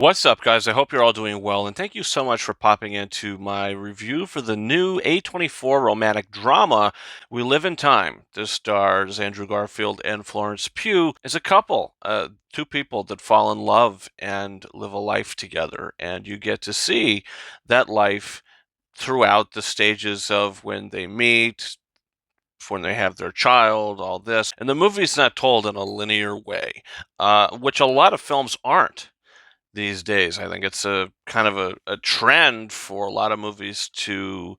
What's up, guys? I hope you're all doing well, and thank you so much for popping into my review for the new A24 romantic drama, We Live in Time. This stars Andrew Garfield and Florence Pugh as a couple, two people that fall in love and live a life together, and you get to see that life throughout the stages of when they meet, when they have their child, all this. And the movie's not told in a linear way, which a lot of films aren't these days. I think it's a kind of a trend for a lot of movies to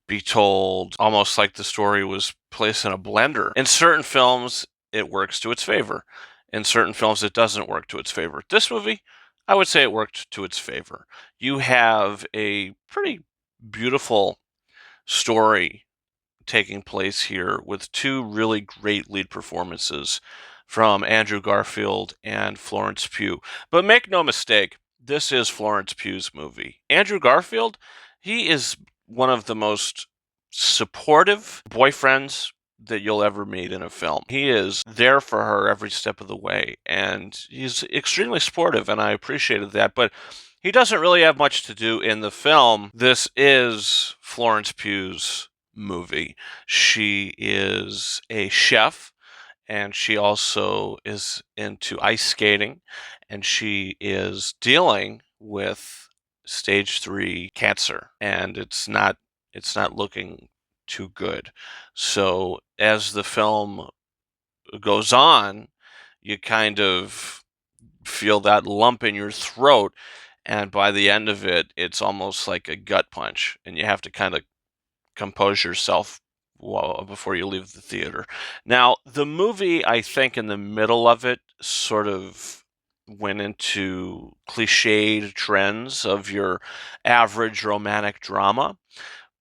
be told almost like the story was placed in a blender. In certain films, it works to its favor. In certain films, it doesn't work to its favor. This movie, I would say it worked to its favor. You have a pretty beautiful story taking place here with two really great lead performances from Andrew Garfield and Florence Pugh. But make no mistake, this is Florence Pugh's movie. Andrew Garfield, he is one of the most supportive boyfriends that you'll ever meet in a film. He is there for her every step of the way, and he's extremely supportive, and I appreciated that. But he doesn't really have much to do in the film. This is Florence Pugh's movie. She is a chef, and she also is into ice skating, and she is dealing with stage 3 cancer, and it's not looking too good. So as the film goes on, you kind of feel that lump in your throat, and by the end of it, it's almost like a gut punch, and you have to kind of compose yourself before you leave the theater. Now, the movie, I think, in the middle of it, sort of went into cliched trends of your average romantic drama,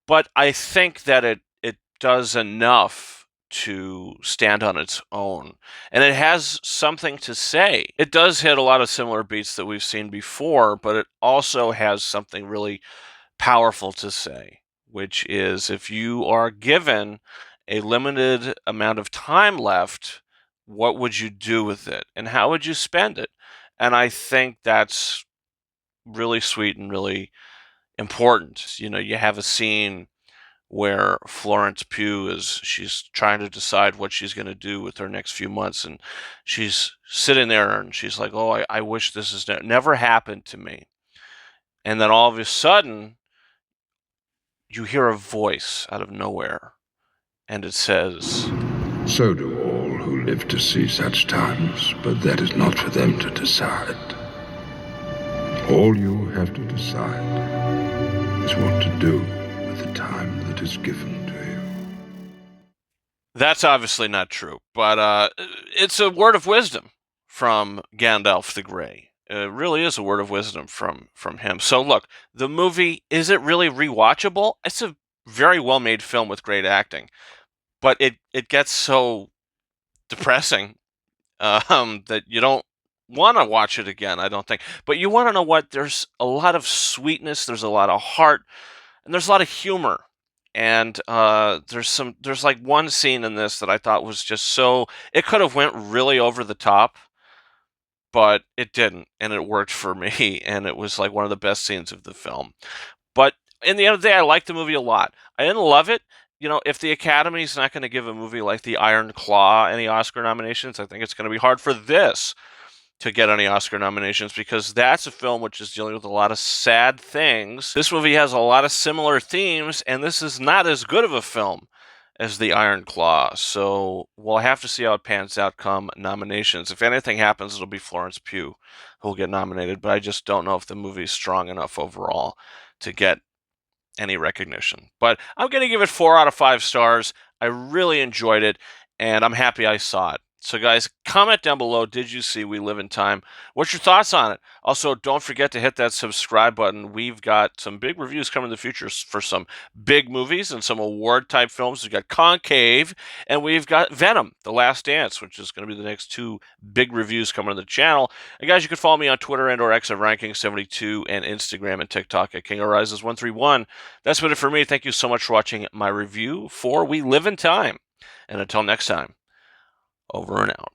but I think that it does enough to stand on its own, and it has something to say. It does hit a lot of similar beats that we've seen before, but it also has something really powerful to say, which is if you are given a limited amount of time left, what would you do with it and how would you spend it? And I think that's really sweet and really important. You know, you have a scene where Florence Pugh she's trying to decide what she's going to do with her next few months, and she's sitting there and she's like, "Oh, I wish this has never happened to me." And then all of a sudden, you hear a voice out of nowhere, and it says, So do all who live to see such times, but that is not for them to decide. All you have to decide is what to do with the time that is given to you. that's obviously not true, but it's a word of wisdom from Gandalf the Grey. It really is a word of wisdom from him. So look, the movie, is it really rewatchable? It's a very well-made film with great acting, but it gets so depressing that you don't want to watch it again, I don't think. But you want to know what? There's a lot of sweetness, there's a lot of heart, and there's a lot of humor. And there's like one scene in this that I thought was just so, it could have went really over the top, but it didn't, and it worked for me, and it was like one of the best scenes of the film. But in the end of the day, I liked the movie a lot. I didn't love it. You know, if the Academy's not going to give a movie like The Iron Claw any Oscar nominations, I think it's going to be hard for this to get any Oscar nominations, because that's a film which is dealing with a lot of sad things. This movie has a lot of similar themes, and this is not as good of a film as The Iron Claw. So we'll have to see how it pans out come nominations. If anything happens, it'll be Florence Pugh who will get nominated, but I just don't know if the movie's strong enough overall to get any recognition. But I'm going to give it 4 out of 5 stars. I really enjoyed it, and I'm happy I saw it. So guys, comment down below, did you see We Live in Time? What's your thoughts on it? Also, don't forget to hit that subscribe button. We've got some big reviews coming in the future for some big movies and some award-type films. We've got Concave, and we've got Venom, The Last Dance, which is going to be the next 2 big reviews coming to the channel. And guys, you can follow me on Twitter and or X at Ranking72 and Instagram and TikTok at KingOrises131. That's been it for me. Thank you so much for watching my review for We Live in Time. And until next time, over and out.